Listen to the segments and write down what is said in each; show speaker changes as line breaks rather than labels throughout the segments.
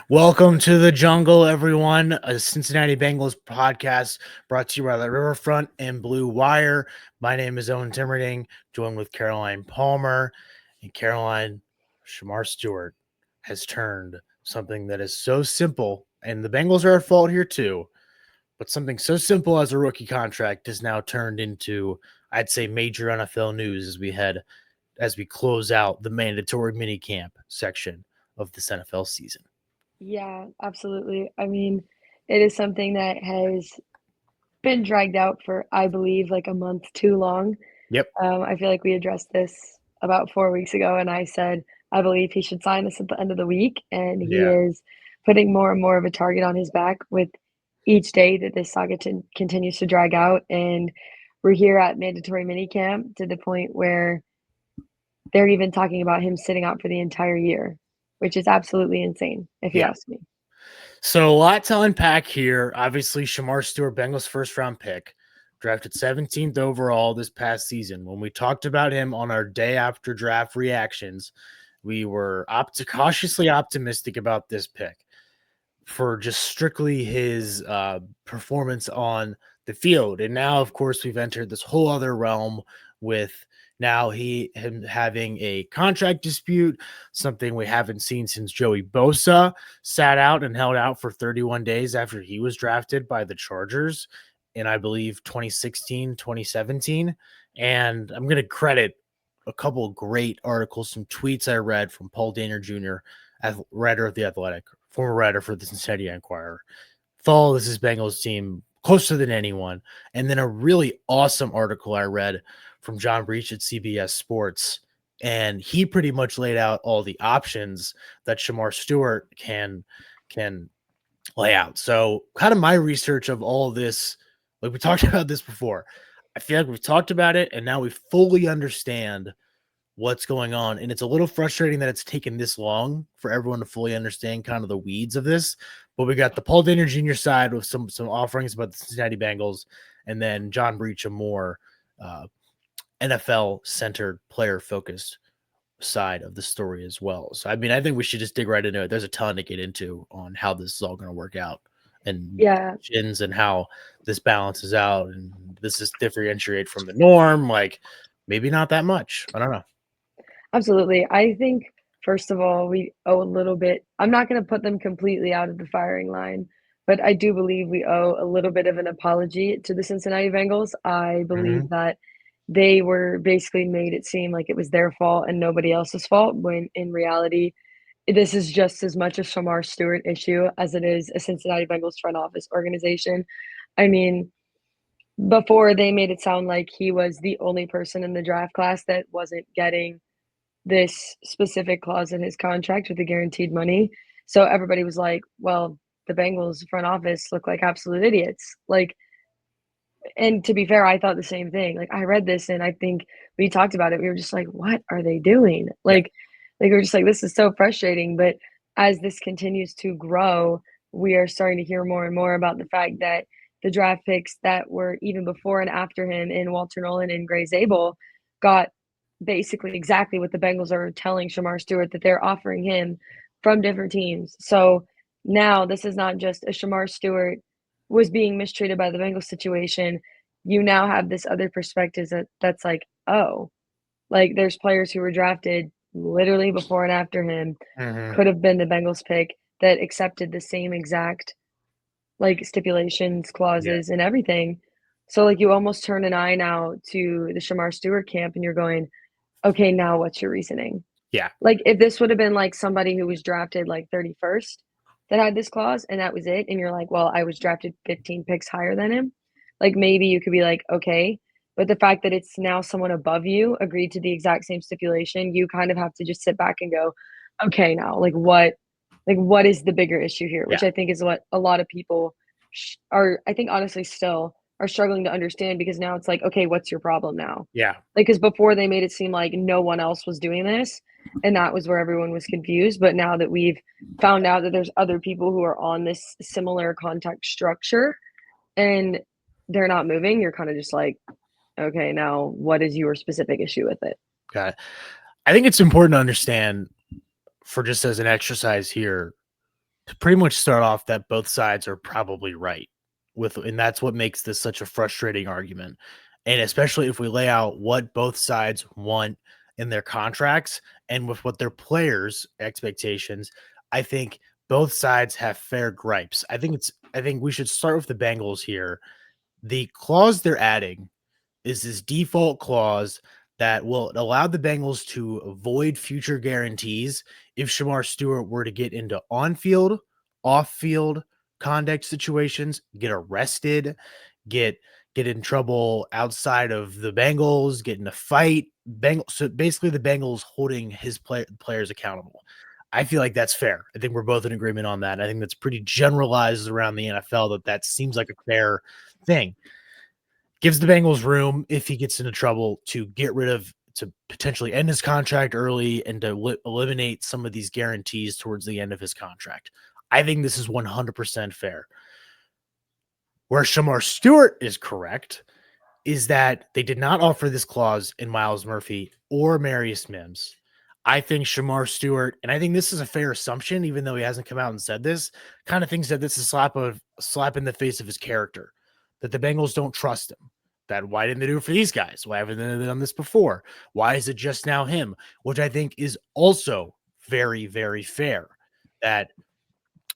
Welcome to the jungle, everyone. A Cincinnati Bengals podcast brought to you by the Riverfront and Blue Wire. My name is Owen Timmerding, joined with Caroline Palmer. And Caroline, Shemar Stewart has turned something that is so simple, and the Bengals are at fault here too, but something so simple as a rookie contract is now turned into, I'd say, major NFL news as we close out the mandatory minicamp section of this NFL season.
Yeah, absolutely. I mean, it is something that has been dragged out for, I believe, like a month too long.
Yep.
I feel like we addressed this about 4 weeks ago, and I said I believe he should sign this at the end of the week, and he
Yeah.
is putting more and more of a target on his back with each day that this saga continues to drag out. And we're here at mandatory minicamp to the point where they're even talking about him sitting out for the entire year, which is absolutely insane, if you
Yeah.
ask me.
So a lot to unpack here. Obviously, Shemar Stewart, Bengals first round pick, drafted 17th overall this past season. When we talked about him on our day after draft reactions, we were cautiously optimistic about this pick for just strictly his performance on the field. And now, of course, we've entered this whole other realm with now him having a contract dispute, something we haven't seen since Joey Bosa sat out and held out for 31 days after he was drafted by the Chargers in, I believe, 2016, 2017. And I'm going to credit a couple of great articles, some tweets I read from Paul Dehner Jr., writer of The Athletic, former writer for the Cincinnati Enquirer. Follow this Bengals team closer than anyone. And then a really awesome article I read from John Breach at CBS Sports. And he pretty much laid out all the options that Shemar Stewart can lay out. So kind of my research of all of this, like we talked about this before. I feel like we've talked about it and now we fully understand what's going on. And it's a little frustrating that it's taken this long for everyone to fully understand kind of the weeds of this. But we got the Paul Dehner Jr. side with some offerings about the Cincinnati Bengals, and then John Breach, a more NFL centered, player focused side of the story as well. So I mean, I think we should just dig right into it. There's a ton to get into on how this is all going to work out and
Yeah,
and how this balances out, and this is differentiate from the norm. Like maybe not that much. I don't know.
absolutely. I think, first of all, we owe a little bit. I'm not going to put them completely out of the firing line, but I do believe we owe a little bit of an apology to the Cincinnati Bengals. I
Mm-hmm.
believe that they were basically made it seem like it was their fault and nobody else's fault, when in reality, this is just as much a Shamar Stewart issue as it is a Cincinnati Bengals front office organization. I mean, before they made it sound like he was the only person in the draft class that wasn't getting this specific clause in his contract with the guaranteed money. So everybody was like, well, the Bengals front office look like absolute idiots. Like, and to be fair, I thought the same thing. Like, I read this and I think we talked about it. We were just like, what are they doing?
Yeah.
Like we are just like, this is so frustrating. But as this continues to grow, we are starting to hear more and more about the fact that the draft picks that were even before and after him in Walter Nolan and Gray Zabel got basically exactly what the Bengals are telling Shamar Stewart that they're offering him from different teams. So now this is not just a Shamar Stewart was being mistreated by the Bengals situation. You now have this other perspective that's like, oh, like there's players who were drafted literally before and after him,
Mm-hmm.
could have been the Bengals pick, that accepted the same exact like stipulations,
Yeah.
clauses, and everything. So like you almost turn an eye now to the Shamar Stewart camp and you're going, okay, now what's your reasoning?
Yeah.
Like if this would have been like somebody who was drafted like 31st that had this clause and that was it, and you're like, well, I was drafted 15 picks higher than him, like maybe you could be like, okay. But the fact that it's now someone above you agreed to the exact same stipulation, you kind of have to just sit back and go, okay, now like what is the bigger issue here?
Yeah.
Which I think is what a lot of people are, I think honestly still are struggling to understand, because now it's like, okay, what's your problem now?
Yeah.
Like, because before they made it seem like no one else was doing this, and that was where everyone was confused. But now that we've found out that there's other people who are on this similar contact structure and they're not moving, you're kind of just like, okay, now what is your specific issue with it?
Got it. I think it's important to understand, for just as an exercise here, to pretty much start off that both sides are probably right and that's what makes this such a frustrating argument. And especially if we lay out what both sides want in their contracts and with what their players' expectations, I think both sides have fair gripes. I think we should start with the Bengals here. The clause they're adding is this default clause that will allow the Bengals to avoid future guarantees if Shemar Stewart were to get into on-field, off-field conduct situations, get arrested, get get in trouble outside of the Bengals, get in a fight. So basically, the Bengals holding his players accountable. I feel like that's fair. I think we're both in agreement on that. I think that's pretty generalized around the NFL that seems like a fair thing. Gives the Bengals room if he gets into trouble to get rid of to potentially end his contract early and to eliminate some of these guarantees towards the end of his contract. I think this is 100% fair. Where Shemar Stewart is correct is that they did not offer this clause in Miles Murphy or Marius Mims. I think Shemar Stewart, and I think this is a fair assumption, even though he hasn't come out and said this, kind of thinks that this is a slap in the face of his character, that the Bengals don't trust him. That why didn't they do it for these guys? Why haven't they done this before? Why is it just now him? Which I think is also very, very fair. That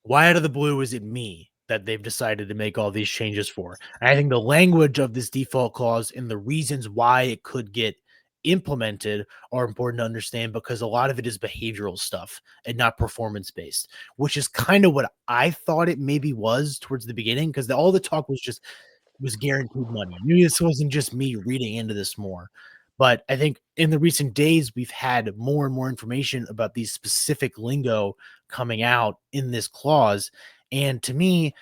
why out of the blue is it me that they've decided to make all these changes for? And I think the language of this default clause and the reasons why it could get implemented are important to understand because a lot of it is behavioral stuff and not performance based, which is kind of what I thought it maybe was towards the beginning because all the talk was guaranteed money. Maybe this wasn't just me reading into this more. But I think in the recent days, we've had more and more information about these specific lingo coming out in this clause. And to me,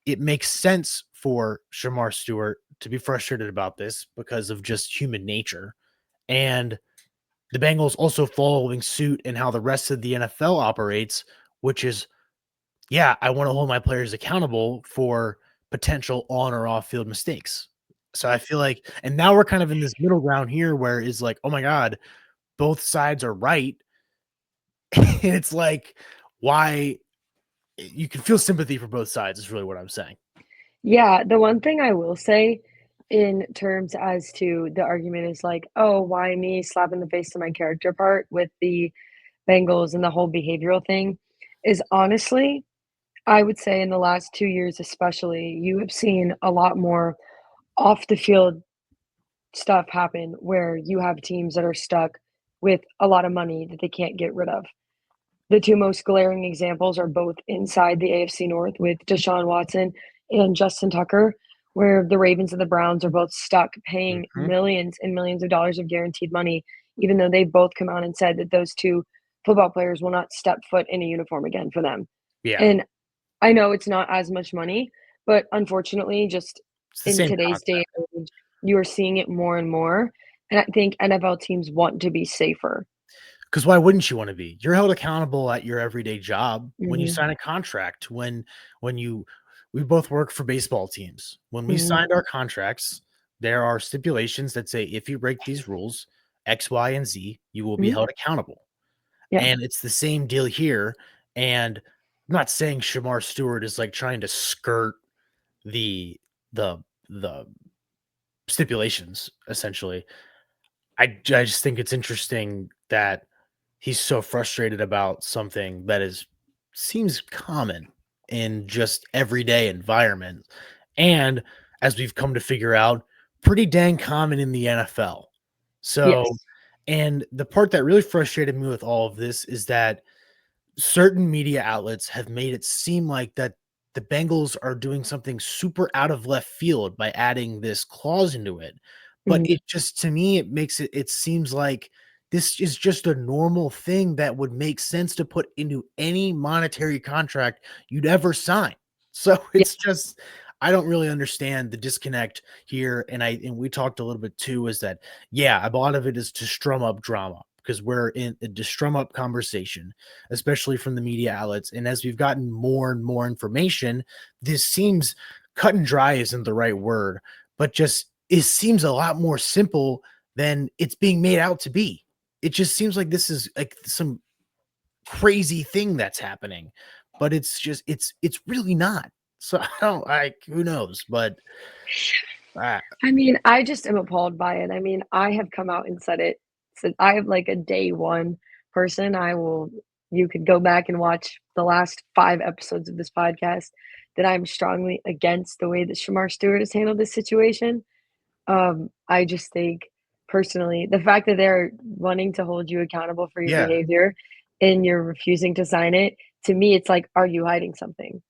it makes sense for Shemar Stewart to be frustrated about this because of just human nature. And the Bengals also following suit in how the rest of the NFL operates, which is, yeah, I want to hold my players accountable for potential on or off field mistakes. So I feel like, and now we're kind of in this middle ground here where it's like, oh my God, both sides are right. And it's like, why you can feel sympathy for both sides is really what I'm saying.
Yeah, the one thing I will say in terms as to the argument is like, "Oh, why me?" Slap in the face to my character part with the Bengals and the whole behavioral thing is honestly, I would say in the last 2 years especially, you have seen a lot more off the field stuff happen where you have teams that are stuck with a lot of money that they can't get rid of. The 2 most glaring examples are both inside the AFC North with Deshaun Watson and Justin Tucker, where the Ravens and the Browns are both stuck paying
Mhm.
millions and millions of dollars of guaranteed money, even though they both come out and said that those 2 football players will not step foot in a uniform again for them.
Yeah.
And I know it's not as much money, but unfortunately, just
It's the
in
same
today's day
concept.
and age, you are seeing it more and more, and I think NFL teams want to be safer.
Because why wouldn't you want to be? You're held accountable at your everyday job when you
Mhm,
sign a contract. When you we both work for baseball teams. When we
mhm,
signed our contracts, there are stipulations that say if you break these rules, X, Y, and Z, you will be
mhm,
held accountable.
yeah,
And it's the same deal here. And I'm not saying Shamar Stewart is like trying to skirt the the stipulations, essentially. I just think it's interesting that he's so frustrated about something that is seems common in just everyday environment, and as we've come to figure out, pretty dang common in the NFL. So,
yes,
and the part that really frustrated me with all of this is that certain media outlets have made it seem like that the Bengals are doing something super out of left field by adding this clause into it. But
mhm,
it just to me, it seems like this is just a normal thing that would make sense to put into any monetary contract you'd ever sign. So
yeah,
it's just I don't really understand the disconnect here. And we talked a little bit too, is that yeah, a lot of it is to strum up drama because we're in to strum up conversation especially from the media outlets. And as we've gotten more and more information, this seems cut and dry isn't the right word, but just it seems a lot more simple than it's being made out to be. It just seems like this is like some crazy thing that's happening. but it's just it's really not. So I don't like who knows, but uh,
I mean, I just am appalled by it. I mean, I have come out and said it. So I am like a day one person. You could go back and watch the last 5 episodes of this podcast that I'm strongly against the way that Shamar Stewart has handled this situation. I just think personally, the fact that they're wanting to hold you accountable for your
yeah.
behavior and you're refusing to sign it, to me, it's like, are you hiding something?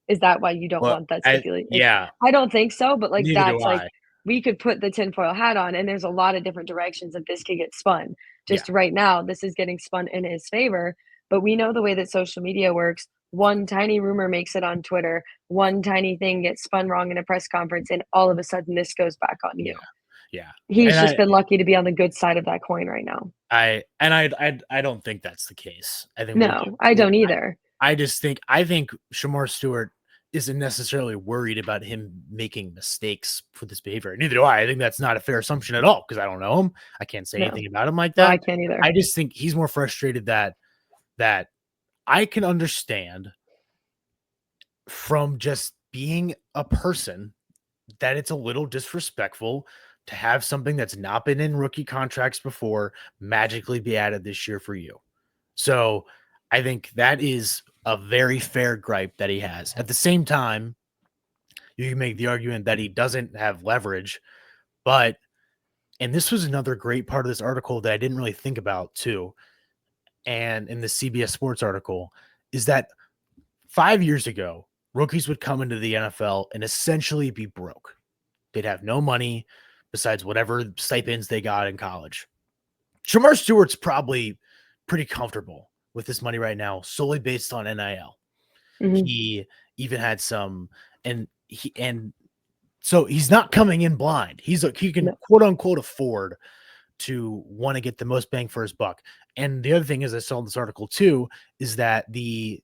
Is that why you don't
Well,
want that stipulation? Like,
yeah,
I don't think so, but, like,
neither do
that's, like
I.
we could put the tinfoil hat on, and there's a lot of different directions that this could get spun.
Yeah,
Just right now, this is getting spun in his favor, but we know the way that social media works. One tiny rumor makes it on Twitter, one tiny thing gets spun wrong in a press conference, and all of a sudden, this goes back on
yeah,
you.
yeah.
He's
And
just been lucky to be on the good side of that coin right now.
I don't think that's the case. I think
No, I don't either.
I think Shamar Stewart isn't necessarily worried about him making mistakes for this behavior. Neither do I. I think that's not a fair assumption at all because I don't know him. I can't say
No.
anything about him like
No, I
that.
can't either.
I just think he's more frustrated that I can understand from just being a person that it's a little disrespectful to have something that's not been in rookie contracts before magically be added this year for you. So I think that is a very fair gripe that he has. At the same time, you can make the argument that he doesn't have leverage, but and this was another great part of this article that I didn't really think about too. And in the CBS Sports article is that 5 years ago, rookies would come into the NFL and essentially be broke. They'd have no money besides whatever stipends they got in college. Shemar Stewart's probably pretty comfortable with this money right now, solely based on NIL.
Mhm.
He even had some, and so he's not coming in blind. He can
No.
quote unquote afford to want to get the most bang for his buck. And the other thing is, I saw in this article too, is that the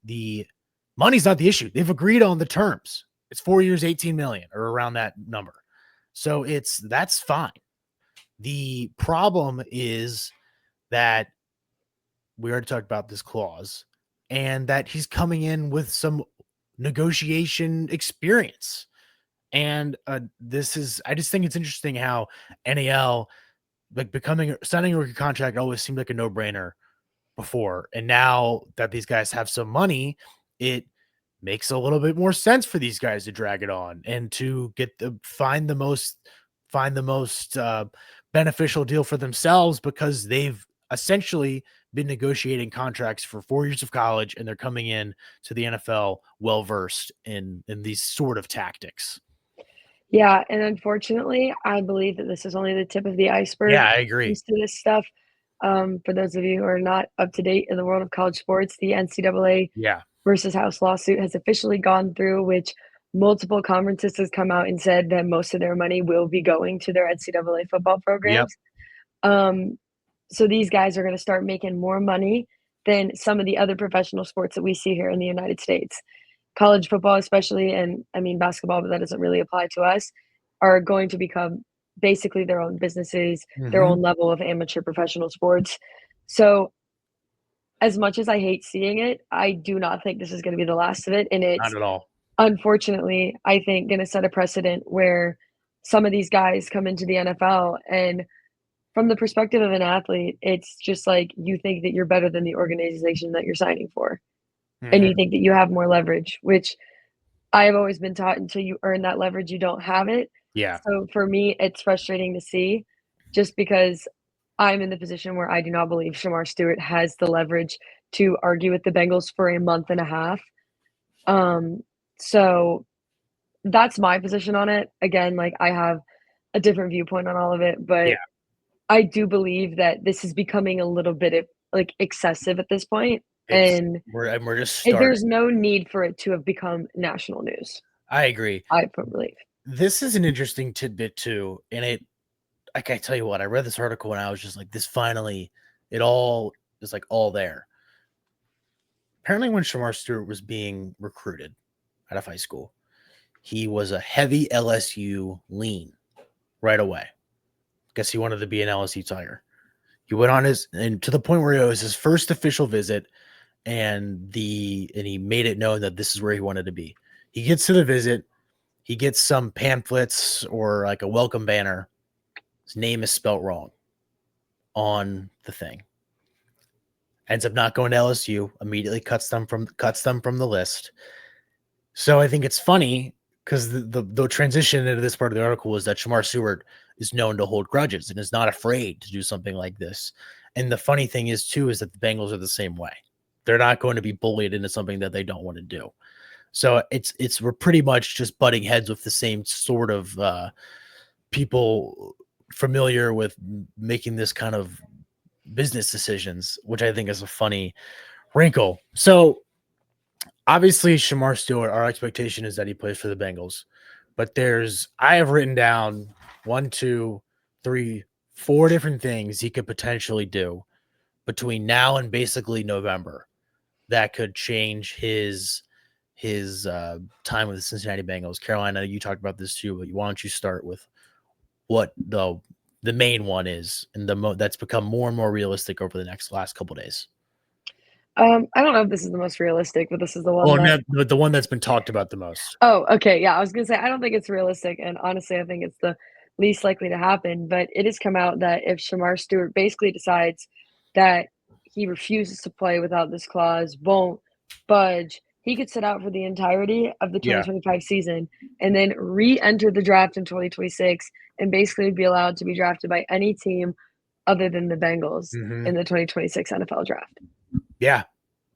money's not the issue. They've agreed on the terms. It's 4 years, 18 million or around that number. So that's fine. The problem is that we already talked about this clause and that he's coming in with some negotiation experience. And I just think it's interesting how NAL, like signing a rookie contract always seemed like a no brainer before. And now that these guys have some money, it makes a little bit more sense for these guys to drag it on and to find the most beneficial deal for themselves because they've essentially been negotiating contracts for 4 years of college and they're coming in to the NFL well versed in these sort of tactics.
Yeah, and unfortunately, I believe that this is only the tip of the iceberg
Yeah, I
when it
agree.
comes to this stuff. For those of you who are not up to date in the world of college sports, the NCAA
Yeah.
versus House lawsuit has officially gone through, which multiple conferences has come out and said that most of their money will be going to their NCAA football
Yep.
programs. Um, so these guys are going to start making more money than some of the other professional sports that we see here in the United States. College football, especially, and I mean basketball, but that doesn't really apply to us, are going to become basically their own businesses, their
Mm-hmm.
own level of amateur professional sports. So, as much as I hate seeing it, I do not think this is going to be the last of it. And
Not
it's
at all.
unfortunately, I think, going to set a precedent where some of these guys come into the NFL and from the perspective of an athlete, it's just like you think that you're better than the organization that you're signing for, and you
Mm-hmm.
think that you have more leverage, which I have always been taught until you earn that leverage, you don't have it.
Yeah.
So for me, it's frustrating to see just because I'm in the position where I do not believe Shemar Stewart has the leverage to argue with the Bengals for a month and a half. Um, so that's my position on it. Again, like I have a different viewpoint on all of it,
Yeah.
but I do believe that this is becoming a little bit of, like, excessive at this point, and
We're just starting.
there's no need for it to have become national news,
I agree.
I believe.
This is an interesting tidbit too, and like I tell you what, I read this article and I was just like, this finally, it all is like all there. Apparently, when Shamar Stewart was being recruited out of high school, he was a heavy LSU lean right away. Guess he wanted to be an LSU Tiger. He went on and to the point where it was his first official visit, and he made it known that this is where he wanted to be. He gets to the visit, he gets some pamphlets or like a welcome banner. His name is spelt wrong on the thing. Ends up not going to LSU, immediately cuts them from the list. So I think it's funny because the transition into this part of the article is that Shemar Stewart is known to hold grudges and is not afraid to do something like this. And the funny thing is too is that the Bengals are the same way. They're not going to be bullied into something that they don't want to do. So we're pretty much just butting heads with the same sort of people familiar with making this kind of business decisions, which I think is a funny wrinkle. So obviously, Shemar Stewart, our expectation is that he plays for the Bengals. But I have written down 1, 2, 3, 4 different things he could potentially do between now and basically November that could change his time with the Cincinnati Bengals. Carolina, you talked about this too, but why don't you start with what the main one is and that's become more and more realistic over the last couple of days?
I don't know if this is the most realistic, but this is the one
Well,
that
the one that's been talked about the most.
Oh, okay, yeah, I was gonna say, I don't think it's realistic, and honestly, I think it's the least likely to happen, but it has come out that if Shemar Stewart basically decides that he refuses to play without this clause, won't budge, he could sit out for the entirety of the
Yeah.
2025 season and then re-enter the draft in 2026 and basically be allowed to be drafted by any team other than the Bengals
Mm-hmm.
in the 2026 NFL draft.
Yeah.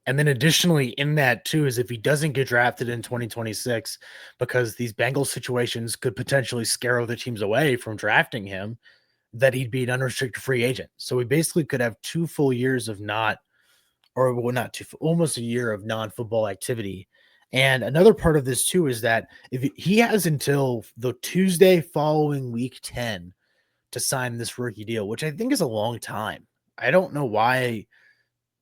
And then additionally in that too is if he doesn't get drafted in 2026, because these Bengals situations could potentially scare other teams away from drafting him, that he'd be an unrestricted free agent. So we basically could have 2 full years of not two, almost a year of non-football activity. And another part of this too is that if he has until the Tuesday following week 10 to sign this rookie deal, which I think is a long time. I don't know why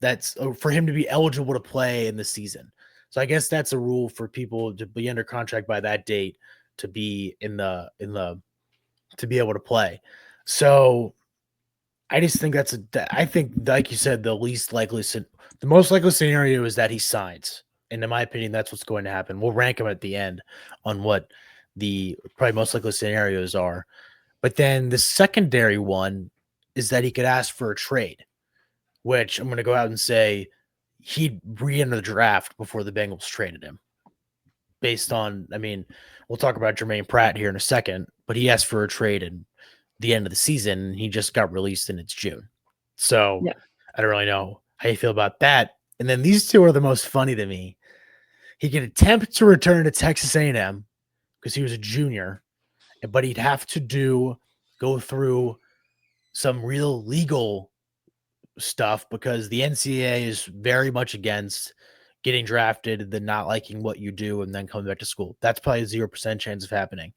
that's for him to be eligible to play in the season. So I guess that's a rule for people to be under contract by that date to be to be able to play. So I just think I think like you said, the most likely scenario is that he signs. And in my opinion, that's what's going to happen. We'll rank him at the end on what the probably most likely scenarios are. But then the secondary one is that he could ask for a trade, which I'm going to go out and say he'd re-enter the draft before the Bengals traded him. Based on, I mean, we'll talk about Germaine Pratt here in a second, but he asked for a trade in the end of the season. And he just got released and it's June. So
Yeah.
I don't really know how you feel about that. And then these two are the most funny to me. He could attempt to return to Texas A&M because he was a junior, but he'd have to go through some real legal stuff because the NCAA is very much against getting drafted, then not liking what you do, and then coming back to school. That's probably a 0% chance of happening.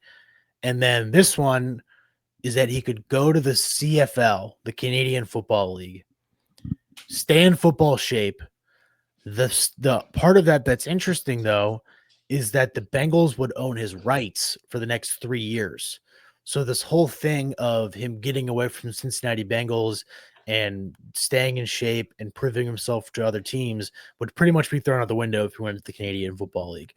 And then this one is that he could go to the CFL, the Canadian Football League, stay in football shape. The part of that that's interesting, though, is that the Bengals would own his rights for the next 3 years. So this whole thing of him getting away from Cincinnati Bengals and staying in shape and proving himself to other teams would pretty much be thrown out the window if he went to the Canadian Football League,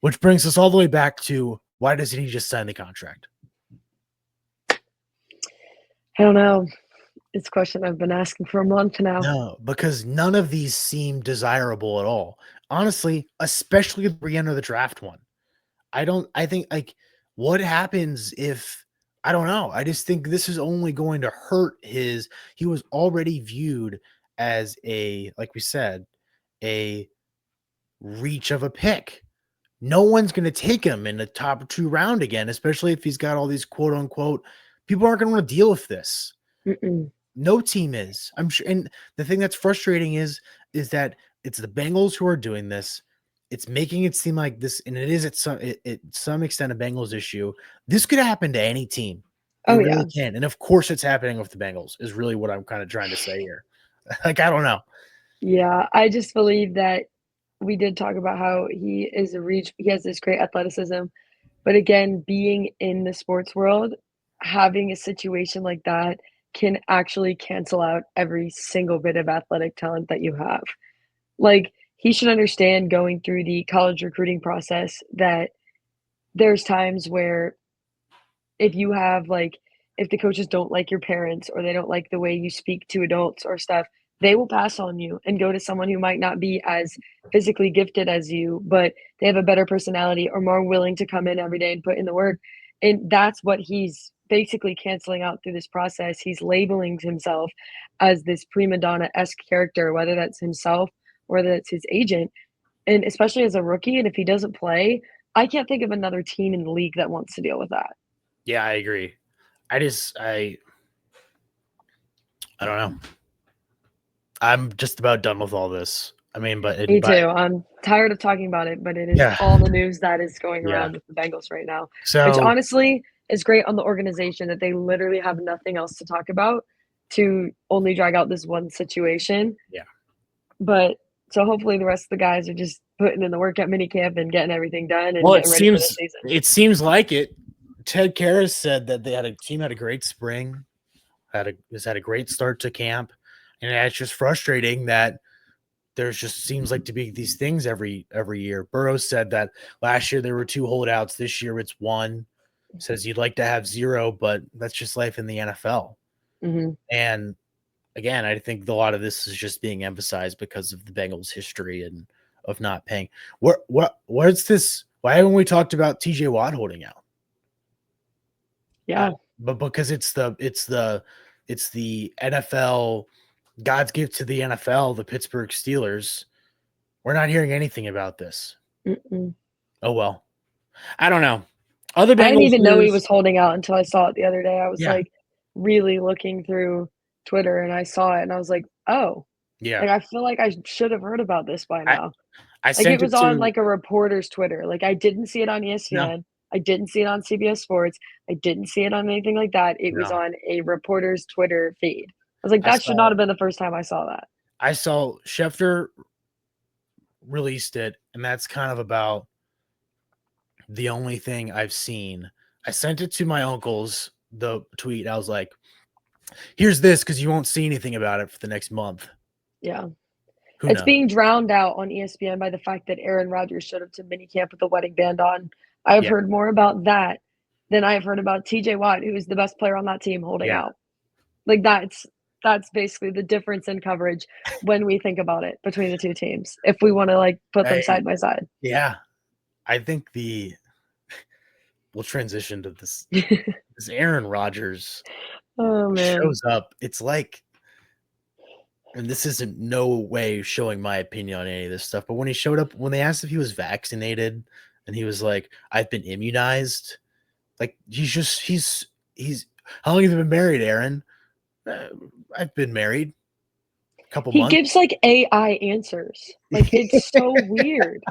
which brings us all the way back to why doesn't he just sign the contract?
I don't know. It's a question I've been asking for a month now.
No, because none of these seem desirable at all. Honestly, especially the re-enter the draft one. I think like what happens if I don't know. I just think this is only going to hurt he was already viewed as like we said, a reach of a pick. No one's going to take him in the top 2 round again, especially if he's got all these quote unquote people aren't going to want to deal with this.
Mm-mm.
No team is. I'm sure. And the thing that's frustrating is that it's the Bengals who are doing this. It's making it seem like this, and it is at some extent a Bengals issue. This could happen to any team. It
Oh, yeah.
really can. And of course it's happening with the Bengals, is really what I'm kind of trying to say here. Like, I don't know.
Yeah, I just believe that we did talk about how he is a reach he has this great athleticism, but again, being in the sports world, having a situation like that can actually cancel out every single bit of athletic talent that you have. Like, he should understand going through the college recruiting process that there's times where if you have like if the coaches don't like your parents or they don't like the way you speak to adults or stuff, they will pass on you and go to someone who might not be as physically gifted as you, but they have a better personality or more willing to come in every day and put in the work. And that's what he's basically canceling out through this process. He's labeling himself as this prima donna-esque character, whether that's himself or whether it's his agent. And especially as a rookie, and if he doesn't play, I can't think of another team in the league that wants to deal with that.
Yeah, I agree. I don't know. I'm just about done with all this. I mean,
Me too. I'm tired of talking about it, but it is
yeah,
all the news that is going
yeah.
around with the Bengals right now, which
So
honestly is great on the organization that they literally have nothing else to talk about to only drag out this one situation.
yeah.
But so hopefully the rest of the guys are just putting in the work at minicamp and getting everything done and
Well,
getting ready for the season.
it seems like it. Ted Karras said that team had a great spring, had a great start to camp, and it's just frustrating that there's just seems like to be these things every year. Burrows said that last year there were 2 holdouts. This year it's 1. Says you'd like to have 0, but that's just life in the NFL.
Mm-hmm.
And again, I think a lot of this is just being emphasized because of the Bengals' history and of not paying. What's this? Why haven't we talked about TJ Watt holding out?
Yeah.
But because it's the NFL, God's gift to the NFL, the Pittsburgh Steelers. We're not hearing anything about this.
Mm-mm.
Oh well, I don't know. Other
I didn't
Bengals
even know he
news.
was holding out until I saw it the other day. I was
Yeah,
like really looking through Twitter and I saw it and I was like, oh,
yeah.
like I feel like I should have heard about this by
I
now.
I
Like, it
sent it
was on,
to
like, a reporter's Twitter, like, I didn't see it on
no,
ESPN, I didn't see it on CBS Sports, I didn't see it on anything like that, it was
no.
on a reporter's Twitter feed. I was like,
I
"That should not
saw
have been the first time I saw that."
Schefter released it, and that's kind of about the only thing I've seen. I sent it to my uncles, the tweet. I was like, here's this because you won't see anything about it for the next month.
Yeah.
Who
It's
knows?
being drowned out on ESPN by the fact that Aaron Rodgers showed up to minicamp with a wedding band on. I've
Yeah,
heard more about that than I've heard about TJ Watt, who is the best player on that team, holding
yeah.
out. Like, that's basically the difference in coverage when we think about it between the 2 teams, if we wanna, like, put them
I
side by side.
yeah. I think we'll transition to this Aaron Rodgers
Oh, man.
shows up. It's like, and this isn't no way showing my opinion on any of this stuff, but when he showed up, when they asked if he was vaccinated, and he was like, "I've been immunized," like he's how long have you been married, Aaron? Uh, I've been married a couple
He
months.
gives, like, AI answers. Like, it's so weird.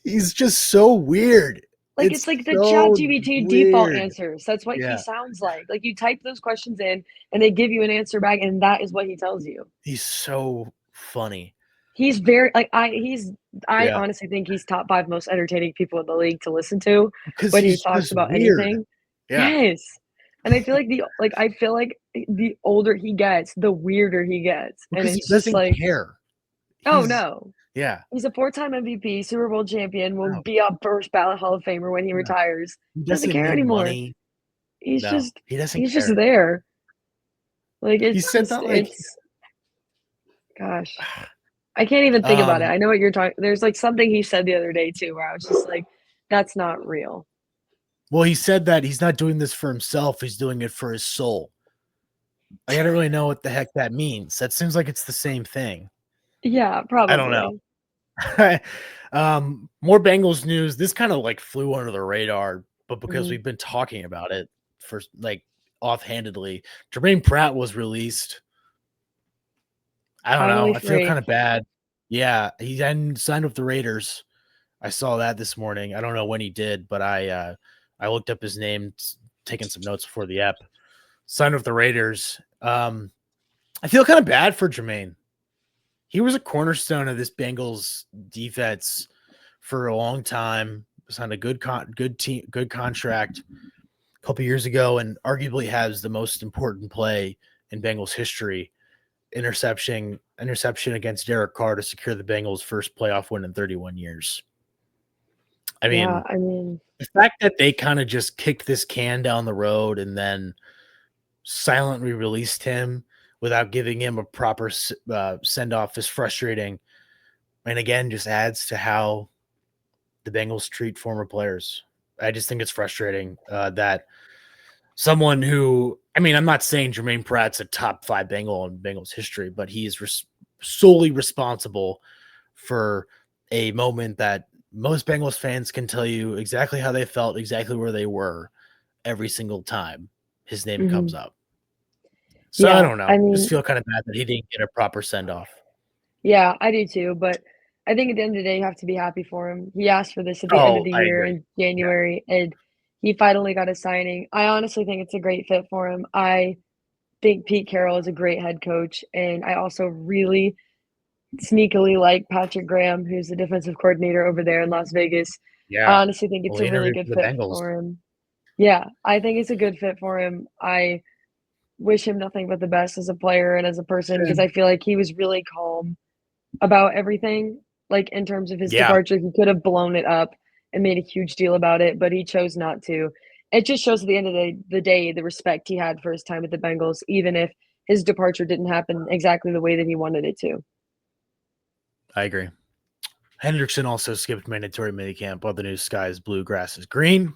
He's just so weird.
Like,
It's
it's like the
so
ChatGPT default
weird.
answers. That's what he
Yeah,
sounds like. Like, you type those questions in, and they give you an answer back, and that is what he tells you.
he's so funny.
He's very like, I
Yeah,
honestly think he's top 5 most entertaining people in the league to listen to
because
when he
he's
talks
just
about
weird.
anything.
Yeah,
Yes. And I feel like the older he gets, the weirder he gets, and
because he
it's just
doesn't
like,
care.
"Oh,
He's
no."
yeah,
He's a 4-time MVP, Super Bowl champion, will
no,
be a first ballot Hall of Famer when he
no.
retires.
He
Doesn't
doesn't
care
need
anymore.
money.
He's
No,
just
he doesn't
he's just
care.
there. Like,
He
it's
said
just
that like,
gosh. I can't even think about it.
um,
I know what you're talking there's, like, something he said the other day too where I was just like, "That's not real."
well, he said that he's not doing this for himself. He's doing it for his soul. I don't really know what the heck that means. That seems like it's the same thing.
Yeah,
I don't know.
probably.
More Bengals news. This kind of like flew under the radar, but because
Mhm.
we've been talking about it for like offhandedly, Germaine Pratt was released. I don't
Finally
know. I feel
free.
kind of bad. Yeah, he hadn't signed with the Raiders. I saw that this morning. I don't know when he did, but I looked up his name, taking some notes before the ep. Signed with the Raiders. I feel kind of bad for Jermaine. He was a cornerstone of this Bengals defense for a long time. Signed a good contract a couple years ago, and arguably has the most important play in Bengals history. interception against Derek Carr to secure the Bengals' first playoff win in 31 years. I mean, the fact that they kind of just kicked this can down the road and then silently released him without giving him a proper send-off is frustrating. And again, just adds to how the Bengals treat former players. I just think it's frustrating that someone who, I mean, I'm not saying Germaine Pratt's a top 5 Bengal in Bengals history, but he is solely responsible for a moment that most Bengals fans can tell you exactly how they felt, exactly where they were every single time his name comes up. So I don't know. I just feel kind of bad that he didn't get a proper send-off.
Yeah, I do too, but I think at the end of the day, you have to be happy for him. He asked for this at the end of the year in January, and he finally got a signing. I honestly think it's a great fit for him. I think Pete Carroll is a great head coach, and I also really sneakily like Patrick Graham, who's the defensive coordinator over there in Las Vegas.
Yeah.
I honestly think it's a really good fit for him. Yeah, I think it's a good fit for him. I wish him nothing but the best as a player and as a person because I feel like he was really calm about everything, like, in terms of his departure. He could have blown it up and made a huge deal about it, but he chose not to. It just shows at the end of the day the respect he had for his time at the Bengals, even if his departure didn't happen exactly the way that he wanted it to.
I agree. Hendrickson also skipped mandatory minicamp while the new sky is blue, grass is green.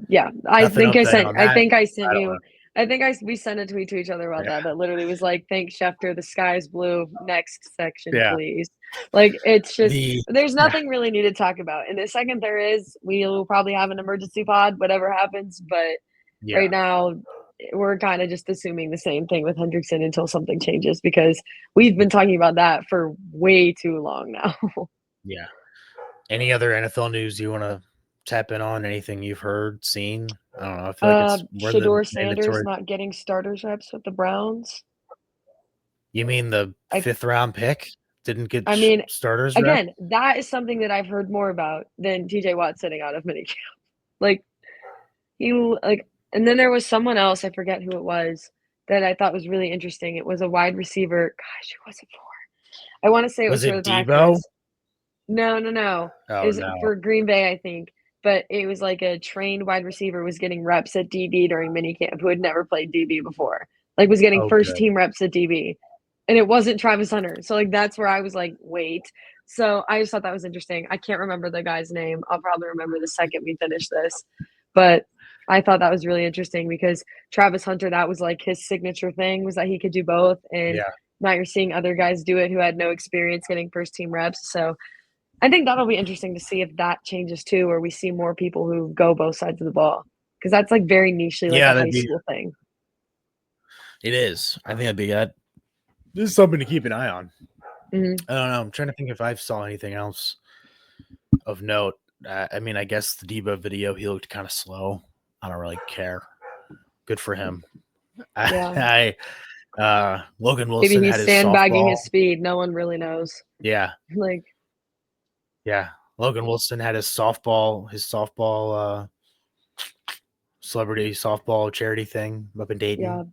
Yeah, I think we sent a tweet to each other about that literally was like, "Thanks, Schefter, the sky is blue. Next section, please." Like, it's just there's nothing really new to talk about. In the second there is, we'll probably have an emergency pod, whatever happens, but right now we're kind of just assuming the same thing with Hendrickson until something changes because we've been talking about that for way too long now.
Yeah. Any other NFL news you want to tap in on? Anything you've heard, seen? I don't know. I feel like it's
Shedeur Sanders not getting starters reps with the Browns.
You mean the 5th round pick didn't get starters
again, that is something that I've heard more about than TJ Watt sitting out of minicamp. Like, and then there was someone else, I forget who it was, that I thought was really interesting. It was a wide receiver. Gosh, who was it for? I want to say it was for the Packers. No. It was for Green Bay, I think. But it was like a trained wide receiver was getting reps at DB during minicamp who had never played DB before. Like, was getting first team reps at DB. And it wasn't Travis Hunter. So, like, that's where I was like, wait. So I just thought that was interesting. I can't remember the guy's name. I'll probably remember the second we finish this. But I thought that was really interesting because Travis Hunter, that was like his signature thing, was that he could do both. And now you're seeing other guys do it who had no experience getting first team reps. So I think that'll be interesting to see if that changes too, or we see more people who go both sides of the ball. Because that's like very nichely like a high school thing.
It is. I think that'd be good. This is something to keep an eye on.
Mm-hmm.
I don't know. I'm trying to think if I saw anything else of note. I mean, I guess the Debo video, he looked kind of slow. I don't really care. Good for him. Logan Wilson
maybe he's
had
sandbagging his speed. No one really knows.
Yeah. Logan Wilson had his softball celebrity softball charity thing up in Dayton.
Yeah.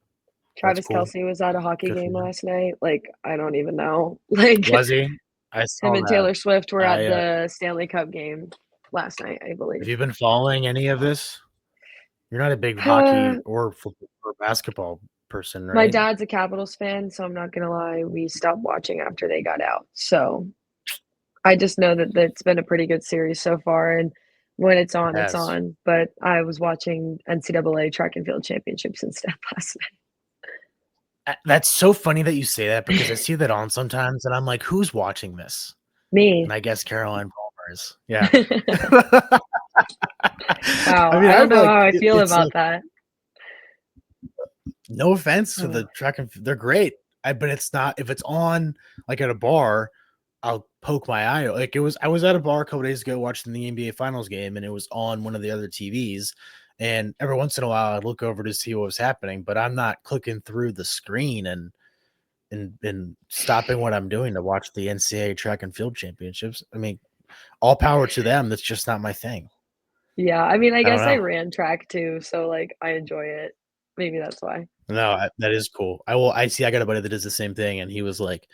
Travis Kelce was at a hockey game last night. Like, I don't even know. Like,
was he? I saw
him and Taylor Swift were at the Stanley Cup game last night, I believe.
Have you been following any of this? You're not a big hockey or football or basketball person, right?
My dad's a Capitals fan, so I'm not gonna lie. We stopped watching after they got out. So I just know that it's been a pretty good series so far, and when it's on, it's on. But I was watching NCAA track and field championships instead last night.
That's so funny that you say that because I see that on sometimes, and I'm like, who's watching this?
Me.
And I guess Caroline Palmer is. Yeah.
Wow. I mean, I don't know how I feel about that.
No offense to the track and they're great. But it's not, if it's on like at a bar, I'll poke my eye. Like I was at a bar a couple days ago watching the NBA Finals game, and it was on one of the other TVs. And every once in a while, I'd look over to see what was happening, but I'm not clicking through the screen and stopping what I'm doing to watch the NCAA track and field championships. I mean, all power to them. That's just not my thing.
Yeah, I mean, I guess I ran track too, so like I enjoy it. Maybe that's why.
No, that is cool. I see. I got a buddy that does the same thing, and he was like,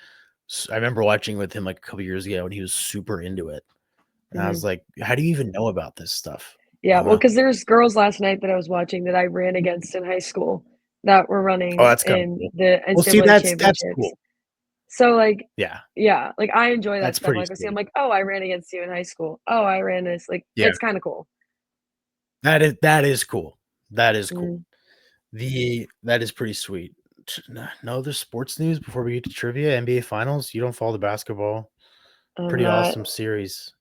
I remember watching with him like a couple years ago, and he was super into it. And I
Mhm.
was like, "How do you even know about this stuff?" I
Yeah,
don't
well,
know.
because there's girls last night that I was watching that I ran against in high school that were
Oh,
running
that's kind of
in
cool.
the
Well, see,
NCAA
that's
championships.
cool.
So, like
Yeah,
yeah, like, I enjoy that
that's
stuff,
pretty
like, I see I'm
sweet.
like, "Oh, I ran against you in high school. Oh, I ran this," like,
Yeah,
it's kinda cool.
that is cool. That is cool.
Mhm.
That is pretty sweet. No other sports news before we get to trivia. NBA Finals. You don't follow the basketball.
I'm
Pretty
not
awesome series.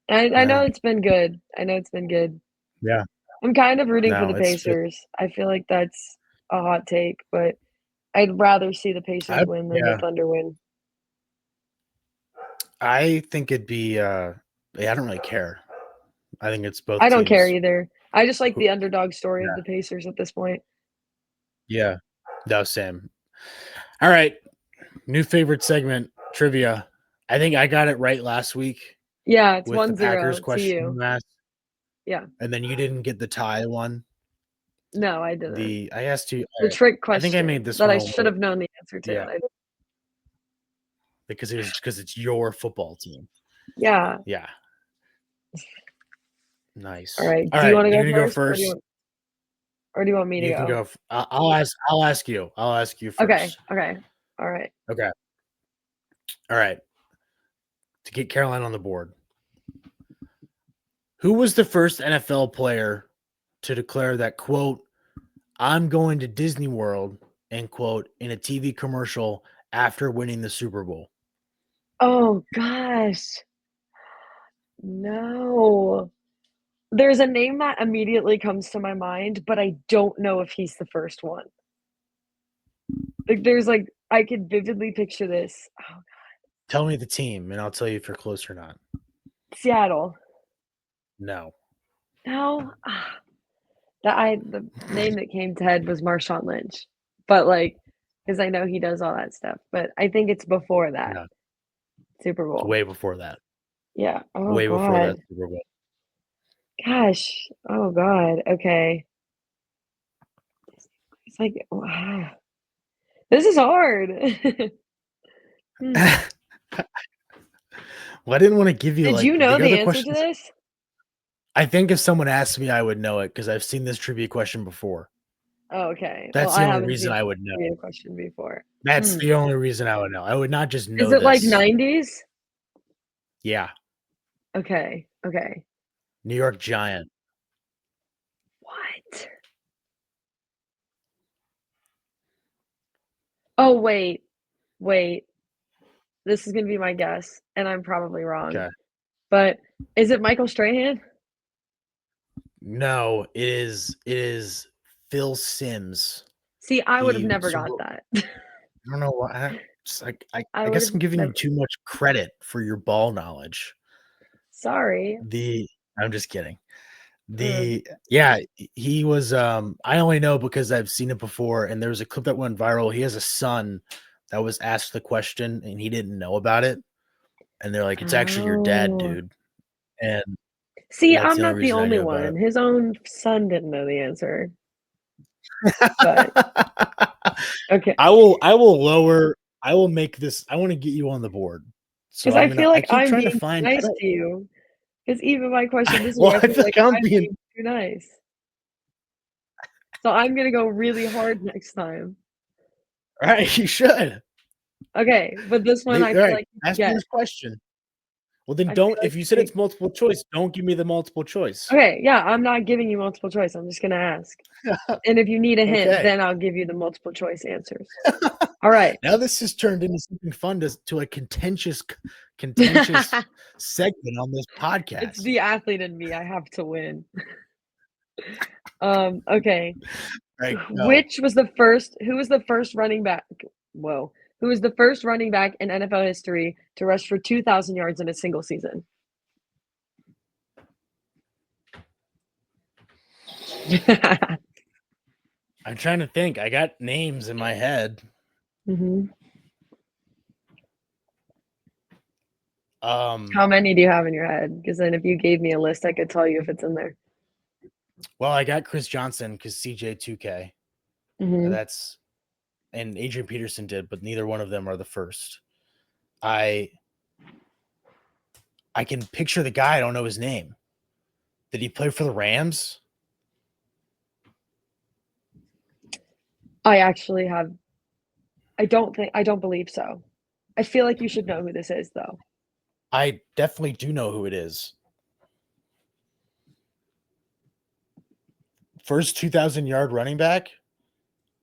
I know
Yeah,
it's been good. I know it's been good.
yeah.
I'm kind of rooting for
No,
the
it's.
Pacers. I feel like that's a hot take, but I'd rather see the Pacers win than the
Yeah.
Thunder win.
I think it'd be. Yeah, I don't really care. I think it's both
I don't care
teams.
either. I just like
Who-
the underdog story of
Yeah,
the Pacers at this point.
yeah. No, same. All right. New favorite segment, trivia. I think I got it right last week
Yeah, it's
with the Packers
1-0 to
question
you.
you asked,
Yeah.
and then you didn't get the tie one.
No, I didn't.
I asked you.
The trick
I think I made
question
this
that
one
I
a
should
little.
have known the answer to,
Yeah,
and I
because it's your football team.
yeah.
Yeah, nice.
Alright.
All
Do you
right,
wanna
you're
go
gonna go
first,
first.
or do you want me to
You can
go?
go. I'll ask. I'll ask you. I'll ask you
Okay,
first.
okay. Alright.
Okay. All right. To get Caroline on the board. Who was the first NFL player to declare that, quote, I'm going to Disney World, end quote, in a TV commercial after winning the Super Bowl?
Oh gosh. No. There's a name that immediately comes to my mind, but I don't know if he's the first one. Like, there's, like I could vividly picture this. Oh,
Tell me the team, and I'll tell you if you're close or not.
Seattle.
No.
No? Ah, the name that came to head was Marshawn Lynch, but, like, because I know he does all that stuff, but I think it's before that
No.
Super Bowl.
Way before that.
Yeah. Oh
Way before that
god.
Super Bowl.
Gosh. Oh god. Okay. It's like, this is hard. Hmm.
Well, I didn't want to give you
Did
like
you know
the
the
other
answer to
questions.
this?
I think if someone asked me, I would know it because I've seen this trivia question before.
Oh, okay. Well,
That's the
I
only
haven't
reason
seen
I
this
would know.
trivia question before.
That's
Hmm.
the only reason I would know. I would not just
Is
know
it like
this.
90s?
Yeah.
Okay, okay.
New York Giant.
What? Oh, wait. This is gonna be my guess, and I'm probably wrong,
Okay.
but is it Michael Strahan?
No, it is Phil Simms.
See, I would have
He
never
Super
got that.
I don't know why. It's like
I
I
would
guess
have
I'm giving you
never
too much credit for your ball knowledge.
sorry.
The I'm just kidding.
Uh,
Yeah, he was I only know because I've seen it before and there was a clip that went viral. He has a son that was asked the question and he didn't know about it. And they're like, it's actually your dad,
oh.
dude. And
See,
that's
I'm
the only
not the
reason I
only
knew about
one. His own son didn't know the answer, but
it.
okay.
I will make this. I want to get you on the board. So
'Cause I feel
I
like
keep
I'm
trying to
being
find I
nice
don't
to you. 'Cause even my question this week,
well,
I
I
feel
feel
like
like I'm
I'm
being
being too nice. So I'm gonna go really hard next time.
all right, you should.
Okay, but this one I
All
feel
right,
like you can
ask me
get.
this question. Well, then
I feel
don't
like
if you said
you
it's multiple choice, don't give me the multiple choice.
okay, yeah, I'm not giving you multiple choice, I'm just gonna ask. And if you need a hint,
Okay.
then I'll give you the multiple choice answers. Alright.
Now this has turned into something fun to a contentious segment on this
It's
podcast.
the athlete in me, I have to win. Okay.
Right, go.
Who was the first running back whoa, who was the first running back in NFL history to rush for 2,000 yards in a single season?
I'm trying to think. I got names in my head.
Mhm.
Um,
How many do you have in your head? Because then if you gave me a list, I could tell you if it's in there.
well, I got Chris Johnson because CJ2K.
Mhm.
That's and Adrian Peterson did, but neither one of them are the first. I can picture the guy. I don't know his name. Did he play for the Rams?
I actually have. I don't believe so. I feel like you should know who this is, though.
I definitely do know who it is. First 2,000-yard running back?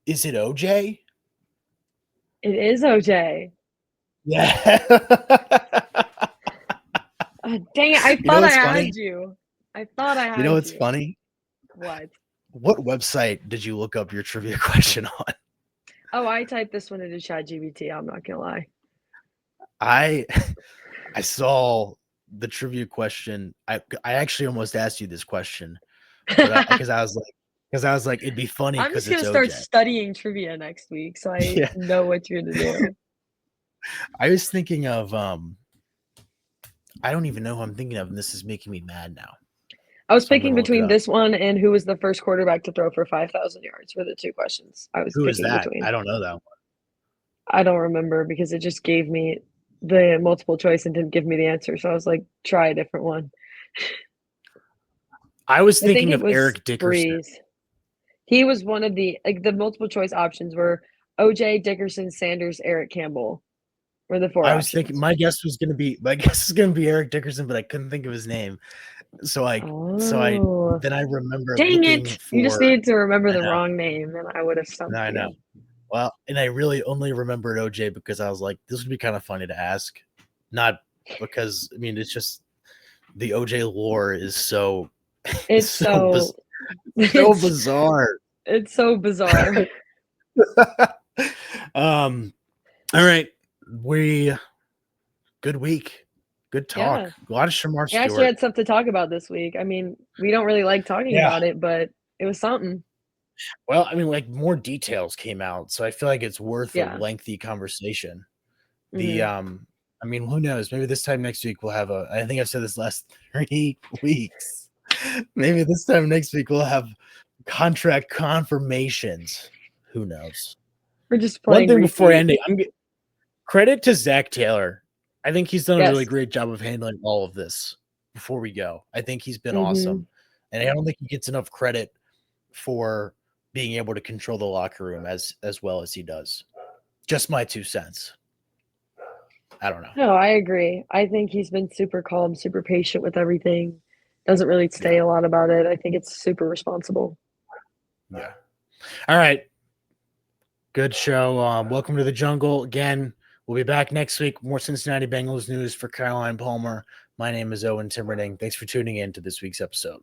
Is it OJ?
It is OJ.
Yeah.
Dang it! I
You know
thought I
what's
had
funny?
you. I thought I had
You know what's funny?
What?
What website did you look up your trivia question on?
Oh, I typed this one into ChatGPT. I'm not gonna lie.
I saw the trivia question. I actually almost asked you this question, but because I was like, it'd be funny
I'm
because
just
it's
gonna start
OJ.
studying trivia next week, so I
Yeah.
know what you're gonna do.
I was thinking of I don't even know who I'm thinking of, and this is making me mad now.
I was
So I'm
picking
gonna look it
between
up.
this one and who was the first quarterback to throw for 5,000 yards were the two questions I was
Who is
picking
that?
between.
I don't know that one.
I don't remember because it just gave me the multiple choice and didn't give me the answer. So I was like, try a different one.
I was
I think
thinking
it
of
was
Eric Dickerson.
Breeze. He was one of the multiple choice options were OJ, Dickerson, Sanders, Eric Campbell were the four
I was thinking
options.
my guess was gonna be Eric Dickerson, but I couldn't think of his name. So I
Oh,
then I remember
dang
looking
it. You just
for
needed to remember
I
the
know,
wrong name and I would have
and
stumped
I know.
you.
Well, and I really only remembered OJ because I was like, this would be kind of funny to ask. Not because I mean it's just the OJ lore is so
It's so
so bizarre.
it's so bizarre.
All right. Good week. Good
Yeah.
talk. A lot of Shemar
We actually
Stewart.
had stuff to talk about this week. I mean, we don't really like talking
Yeah.
about it, but it was something.
Well, I mean, like more details came out, so I feel like it's worth a
Yeah.
lengthy conversation. The
Mhm.
I mean, who knows? Maybe this time next week we'll have I think I've said this last 3 weeks. Maybe this time next week we'll have contract confirmations. Who knows?
We're just
One
playing
thing before
repeat.
ending, credit to Zach Taylor. I think he's done a really
Yes.
great job of handling all of this before we go. I think he's been
Mhm.
awesome. And I don't think he gets enough credit for being able to control the locker room as well as he does. Just my 2 cents. I don't know.
No, I agree. I think he's been super calm, super patient with everything. Doesn't really say
Yeah.
a lot about it. I think it's super responsible.
Yeah. All right. Good show. Welcome to the jungle. Again, we'll be back next week. More Cincinnati Bengals news for Caroline Palmer. My name is Owen Timmerding. Thanks for tuning in to this week's episode.